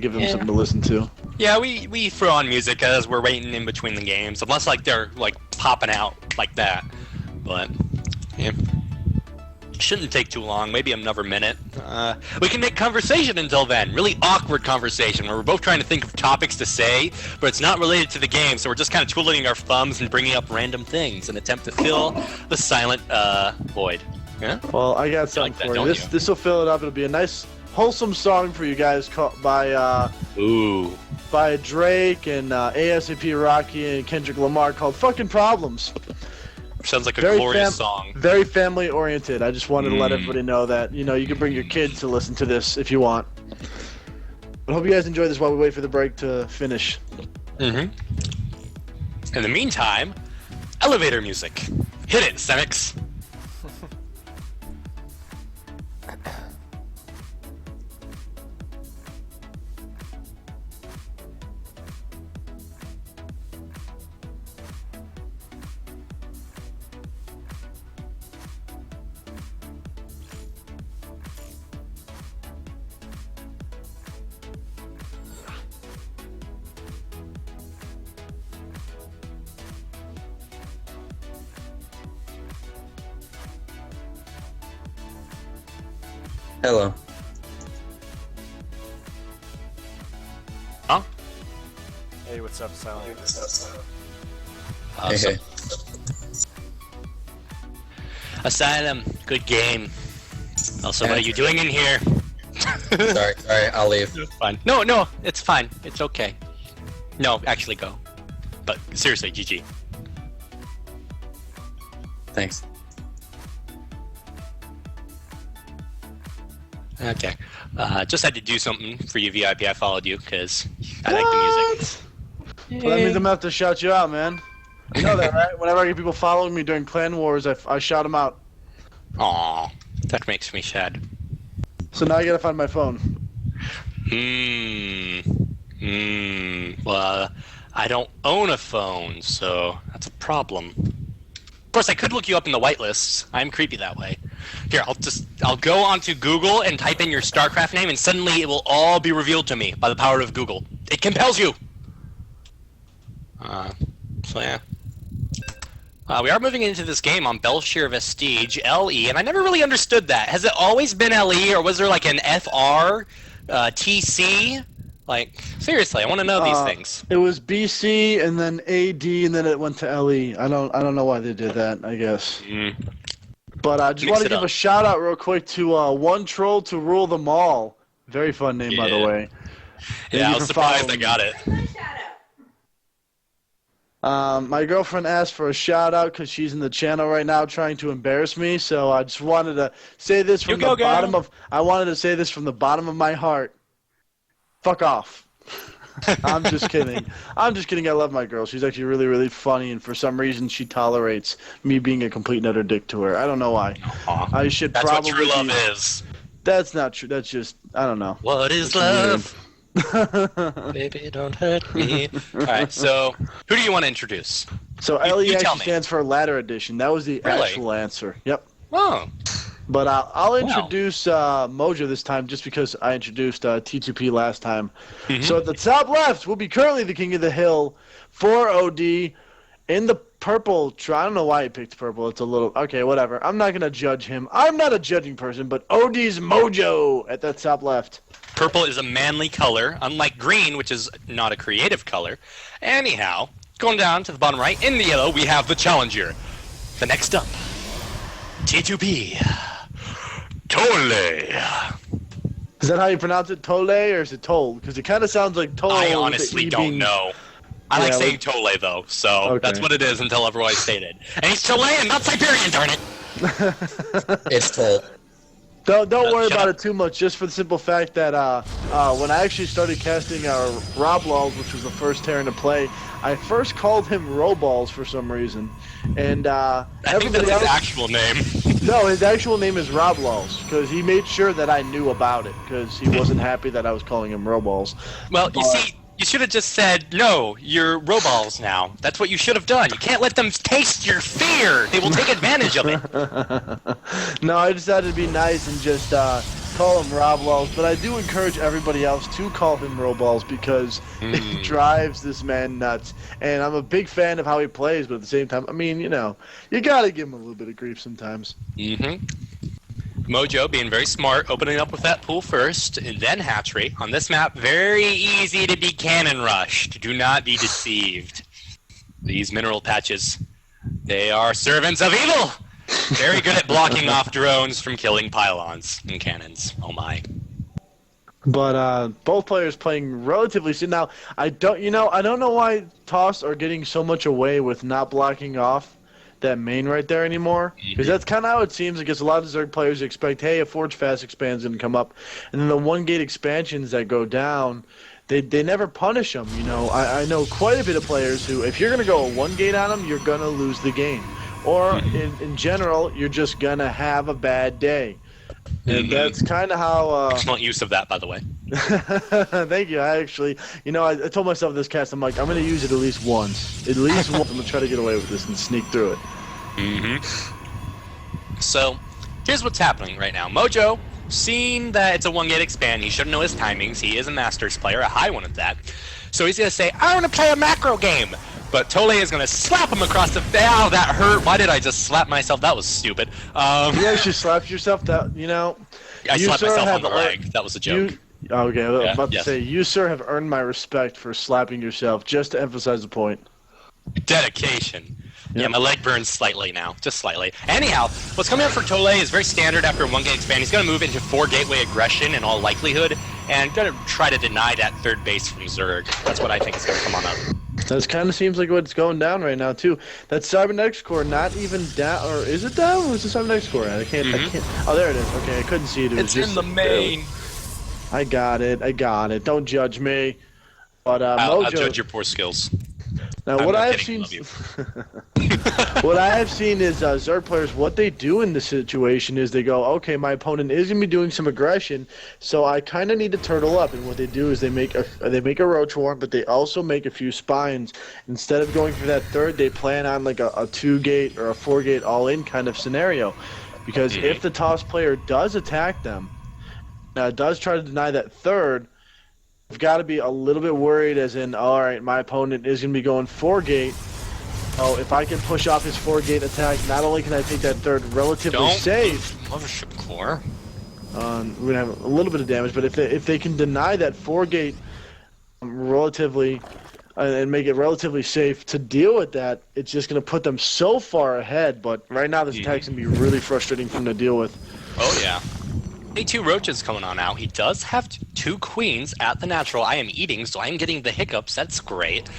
give them something to listen to. Yeah, we throw on music as we're waiting in between the games, unless like they're like popping out like that. But yeah, shouldn't take too long. Maybe another minute. We can make conversation until then. Really awkward conversation where we're both trying to think of topics to say, but it's not related to the game. So we're just kind of twiddling our thumbs and bringing up random things in an attempt to fill the silent void. Yeah. Well, I got something for you. This will fill it up. It'll be a nice, wholesome song for you guys by Drake and ASAP Rocky and Kendrick Lamar called "Fucking Problems." Sounds like a glorious song. Very family oriented. I just wanted to let everybody know that you can bring your kids to listen to this if you want. But I hope you guys enjoy this while we wait for the break to finish. In the meantime, elevator music. Hit it, Semix. Hello. Huh? Hey, what's up, Silent? Awesome. Hey. Asylum, good game. Also, what are you doing in here? Sorry, I'll leave. It's fine. No, it's fine. It's okay. No, actually go. But seriously, GG. Thanks. Okay. Just had to do something for you, VIP. I followed you because I like the music. Well, that means I'm gonna have to shout you out, man. You know that, right? Whenever I get people following me during Clan Wars, I shout them out. Aw, that makes me sad. So now I gotta find my phone. Well, I don't own a phone, so that's a problem. Of course, I could look you up in the whitelists. I'm creepy that way. Here, I'll go onto Google and type in your StarCraft name, and suddenly it will all be revealed to me by the power of Google. It compels you! So yeah. We are moving into this game on Belshire Vestige, LE, and I never really understood that. Has it always been LE, or was there like an FR, TC? Like, seriously, I want to know these things. It was BC and then AD and then it went to LE. I don't know why they did that, I guess. But I just want to give a shout out real quick to One Troll to Rule Them All. Very fun name, by the way. Yeah, I was surprised I got it. My girlfriend asked for a shout out because she's in the channel right now trying to embarrass me. So I just wanted to say this from the bottom of. I wanted to say this from the bottom of my heart. Fuck off. I'm just kidding. I'm just kidding. I love my girl. She's actually really, really funny, and for some reason she tolerates me being a complete and utter dick to her. I don't know why. I should That's probably. That's what true love is. That's not true. That's just I don't know. What is love? Baby, don't hurt me. Alright, so who do you want to introduce? So LE actually stands for Ladder Edition. That was the actual answer. Yep. Oh. But I'll introduce Mojo this time just because I introduced T2P last time. So at the top left will be currently the King of the Hill for OD. In the purple, I don't know why he picked purple. It's a little... Okay, whatever. I'm not going to judge him. I'm not a judging person, but OD's Mojo at that top left. Purple is a manly color, unlike green, which is not a creative color. Anyhow, going down to the bottom right, in the yellow, we have the challenger. The next up, T2P. Tole. Is that how you pronounce it, Tole, or is it Toll? Because it kind of sounds like Toll. I honestly don't know. I like saying Tole, though, so that's what it is until otherwise stated. And he's Chilean, not Siberian, darn it! It's Toll. Don't worry about it too much, just for the simple fact that when I actually started casting Roblols, which was the first Terran to play, I first called him Roballs for some reason. And I think that's his actual name. No, his actual name is Roblols, because he made sure that I knew about it, because he wasn't happy that I was calling him Roballs. Well, you see, you should have just said, no, you're Roballs now. That's what you should have done. You can't let them taste your fear. They will take advantage of it. No, I decided to be nice and just call him Rob Wells, but I do encourage everybody else to call him Roballs because it drives this man nuts. And I'm a big fan of how he plays, but at the same time, I mean, you know, you gotta give him a little bit of grief sometimes. Mojo being very smart, opening up with that pool first, and then hatchery. On this map, very easy to be cannon rushed. Do not be deceived. These mineral patches, they are servants of evil! Very good at blocking off drones from killing pylons and cannons. Oh my. But both players playing relatively soon. Now, I don't know why Toss are getting so much away with not blocking off that main right there anymore. Because that's kind of how it seems. Against a lot of Zerg players, you expect, hey, a Forge Fast expan's going to come up. And then the one-gate expansions that go down, they never punish them. You know, I know quite a bit of players who, if you're going to go a one-gate on them, you're going to lose the game. Or, in general, you're just going to have a bad day. And that's kind of how... Excellent use of that, by the way. Thank you. I actually... You know, I told myself this cast, I'm like, I'm going to use it at least once. At least once. I'm going to try to get away with this and sneak through it. So, here's what's happening right now. Mojo, seeing that it's a one-gate expand, he should know his timings. He is a Masters player, a high one at that. So he's going to say, I want to play a macro game. But Tole is going to slap him across the... Ow, that hurt. Why did I just slap myself? That was stupid. You actually slapped yourself? That, you know... I slapped myself on the leg. That was a joke. Okay, I was about to say, you, sir, have earned my respect for slapping yourself, just to emphasize the point. Dedication. Yep. Yeah, my leg burns slightly now. Just slightly. Anyhow, what's coming up for Tole is very standard after a one-gate expand. He's going to move into 4-gateway aggression in all likelihood, and going to try to deny that third base from Zerg. That's what I think is going to come on up. That kind of seems like what's going down right now, too. That Cybernetics core not even down, or is it down? Where's the Cybernetics core at? I can't. Oh, there it is. Okay, I couldn't see it. It was it's just in the main. I got it. Don't judge me. But I'll Mojo, judge your poor skills. Now, what I have seen, what I have seen is Zerg players. What they do in this situation is they go, okay, my opponent is gonna be doing some aggression, so I kind of need to turtle up. And what they do is they make a roach warm, but they also make a few spines. Instead of going for that third, they plan on like a 2-gate or a 4-gate all-in kind of scenario, because if the Toss player does attack them, does try to deny that third, I've got to be a little bit worried, as in, all right, my opponent is going to be going 4-gate. Oh, if I can push off his 4-gate attack, not only can I take that third relatively safe. Mothership core. We're going to have a little bit of damage, but if they can deny that 4-gate relatively and make it relatively safe to deal with that, it's just going to put them so far ahead. But right now, this attack's going to be really frustrating for them to deal with. Oh, yeah. A2 Roaches coming on now. He does have 2 queens at the natural. I am eating, so I'm getting the hiccups. That's great.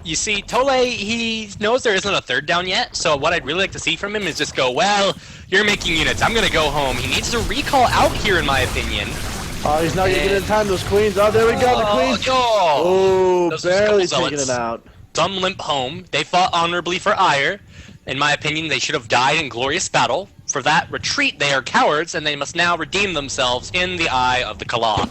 You see, Tole, he knows there isn't a third down yet, so what I'd really like to see from him is just go, well, you're making units. I'm going to go home. He needs to recall out here, in my opinion. Oh, he's not going to get in time. Those queens. Oh, there we go. The queens. Oh, barely taking it out. Some limp home. They fought honorably for ire. In my opinion, they should have died in glorious battle. For that retreat, they are cowards, and they must now redeem themselves in the eye of the Kala.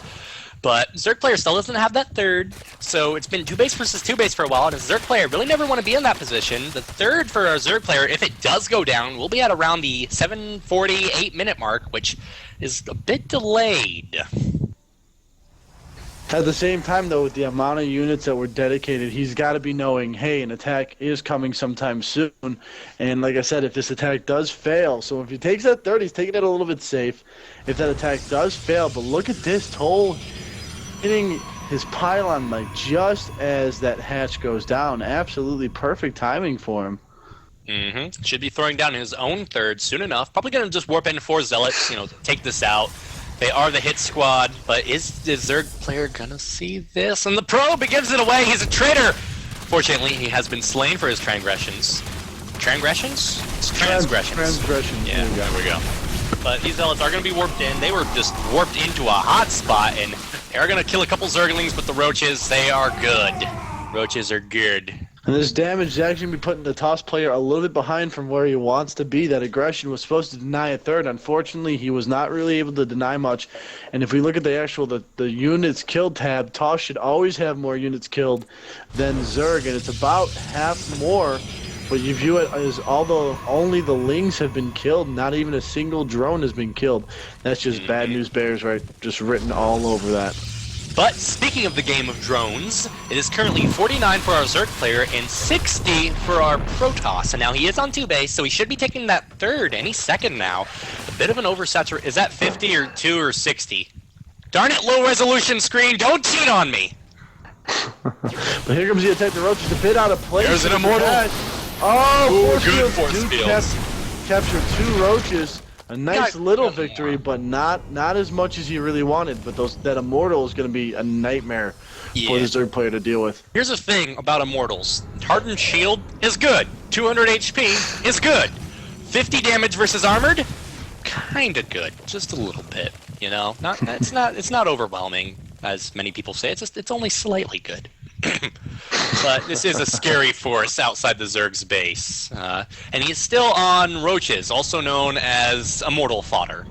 But Zerg player still doesn't have that third, so it's been 2-base versus 2-base for a while, and as a Zerg player really never want to be in that position. The third for a Zerg player, if it does go down, will be at around the 7:48-minute mark, which is a bit delayed. At the same time, though, with the amount of units that were dedicated, he's got to be knowing, hey, an attack is coming sometime soon. And like I said, if this attack does fail, so if he takes that third, he's taking it a little bit safe. If that attack does fail, but look at this, Toll hitting his pylon like just as that hatch goes down. Absolutely perfect timing for him. Should be throwing down his own third soon enough. Probably going to just warp in 4 Zealots, take this out. They are the hit squad, but is the Zerg player gonna see this? And the probe, he gives it away, he's a traitor! Fortunately, he has been slain for his transgressions. Transgressions? It's transgressions. Transgressions. Yeah, there we go. But these Zealots are gonna be warped in. They were just warped into a hot spot, and they are gonna kill a couple Zerglings, but the Roaches, they are good. Roaches are good. And this damage is actually going to be putting the Toss player a little bit behind from where he wants to be. That aggression was supposed to deny a third. Unfortunately, he was not really able to deny much. And if we look at the actual the units killed tab, Toss should always have more units killed than Zerg, and it's about half more but you view it as although only the Lings have been killed, not even a single drone has been killed. That's just bad news bears, right? Just written all over that. But speaking of the game of drones, it is currently 49 for our Zerg player and 60 for our Protoss. And now he is on 2 base, so he should be taking that third any second now. A bit of an oversaturation. Is that 50 or 2 or 60? Darn it, low resolution screen, don't cheat on me! But here comes the attack. The roach is a bit out of place. There's an immortal. Oh, good force force fields. Captured 2 roaches. A nice little victory, more. but not as much as he really wanted. But that immortal is going to be a nightmare for the Zerg player to deal with. Here's the thing about immortals. Hardened shield is good. 200 HP is good. 50 damage versus armored, kinda good. Just a little bit, you know. It's not overwhelming, as many people say. It's only slightly good. But this is a scary force outside the Zerg's base. And he's still on roaches, also known as immortal fodder.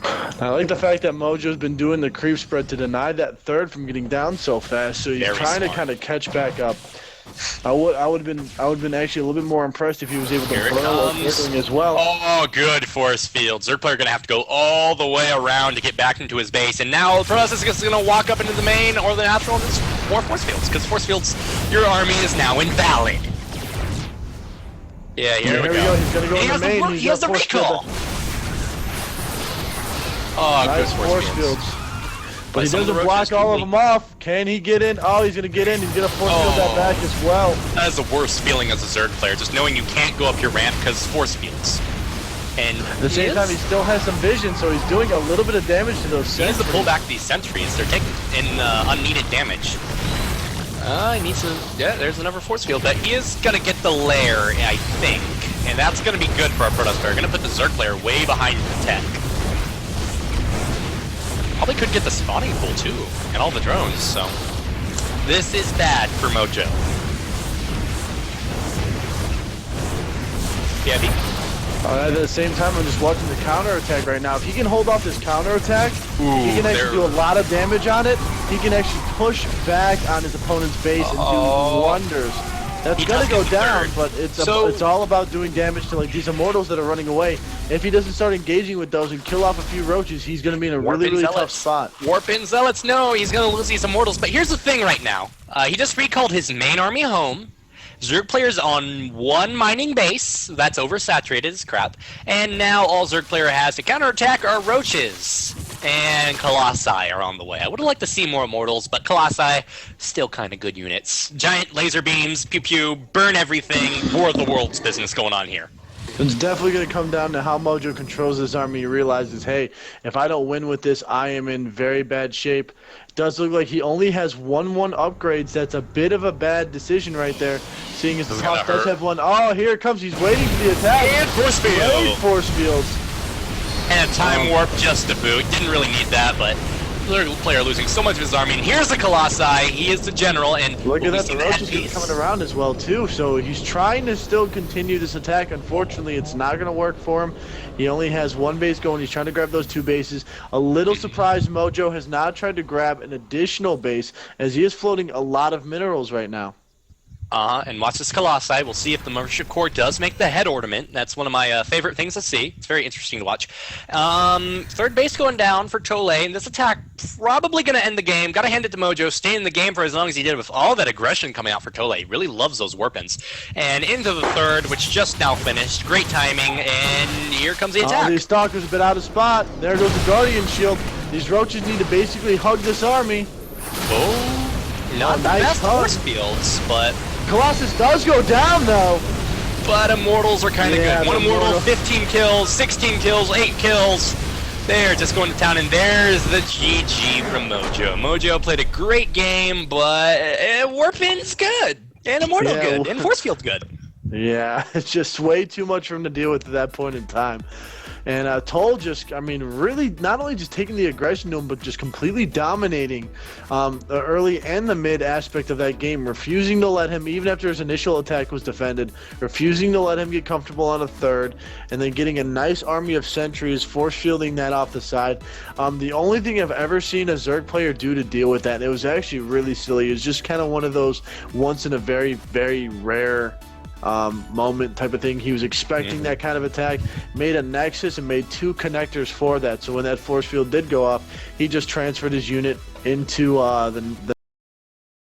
I like the fact that Mojo's been doing the creep spread to deny that third from getting down so fast, so he's Very trying smart. to kind of catch back up. I would have been actually a little bit more impressed if he was able to Here it burrow comes. as well. Oh, good force field. Zerg player gonna have to go all the way around to get back into his base, and now Protoss is just gonna walk up into the main or the natural, and there's more force fields, because force fields, your army is now invalid. Yeah, here we go. He's gonna go in the main. He has the recall. Oh, Nice good force fields. But he some of the doesn't block roaches all of can them off. Can he get in? Oh, he's gonna get in. He's gonna force field that back as well. That is the worst feeling as a Zerg player, just knowing you can't go up your ramp because force fields. And At the same time, he still has some vision, so he's doing a little bit of damage to those he needs to sentries. pull back these sentries. They're taking in unneeded damage. He needs to. Yeah, there's another force field, but he is gonna get the lair, I think, and that's gonna be good for our Protoss player. Gonna put the Zerg player way behind the tech. Probably could get the spawning pool too, and all the drones. So this is bad for Mojo. Yeah, At the same time, I'm just watching the counterattack right now. If he can hold off this counterattack, he can actually do a lot of damage on it. He can actually push back on his opponent's base and do wonders. That's gonna go down, but it's all about doing damage to like these immortals that are running away. If he doesn't start engaging with those and kill off a few roaches, he's gonna be in a really tough spot. Warpin Zealots, no, he's gonna lose these immortals. But here's the thing right now. He just recalled his main army home. Zerg player's on 1 mining base, that's oversaturated as crap, and now all Zerg player has to counterattack are roaches. And Colossi are on the way. I would have liked to see more immortals, but Colossi, still kind of good units. Giant laser beams, pew pew, burn everything, war of the world's business going on here. It's definitely going to come down to how Mojo controls his army. He realizes, hey, if I don't win with this, I am in very bad shape. It does look like he only has 1/1 upgrades. That's a bit of a bad decision right there, seeing as the top does have one. Oh, here it comes. He's waiting for the attack. And force field. Great force fields. And a time warp just to boot. Didn't really need that, but Zerg player losing so much of his army. And here's the Colossi. He is the general, and Look at that. see The roaches are coming around as well, too. So he's trying to still continue this attack. Unfortunately, it's not going to work for him. He only has 1 base going. He's trying to grab those 2 bases. A little surprised Mojo has not tried to grab an additional base, as he is floating a lot of minerals right now. And watch this Colossi. We'll see if the Membership Core does make the head ornament. That's one of my favorite things to see. It's very interesting to watch. 3rd base going down for Tole, and this attack probably going to end the game. Got to hand it to Mojo. Stay in the game for as long as he did with all that aggression coming out for Tole. He really loves those warpins. And into the 3rd, which just now finished. Great timing, and here comes the attack. These Stalkers a bit out of spot. There goes the Guardian Shield. These roaches need to basically hug this army. Oh, not the nice best hug. force fields, but... Colossus does go down, though. But immortals are kind of good. 1 immortal, 15 kills, 16 kills, 8 kills. They're just going to town, and there's the GG from Mojo. Mojo played a great game, but Warpin's good, and Immortal good, and Force Field's good. Yeah, it's just way too much for him to deal with at that point in time. And Toll just, I mean, really not only just taking the aggression to him, but just completely dominating the early and the mid aspect of that game, refusing to let him, even after his initial attack was defended, refusing to let him get comfortable on a 3rd, and then getting a nice army of sentries, force fielding that off the side. The only thing I've ever seen a Zerg player do to deal with that, and it was actually really silly, it was just kind of one of those once in a very, very rare moment type of thing. He was expecting that kind of attack, made a nexus and made 2 connectors for that. So when that force field did go off, he just transferred his unit into the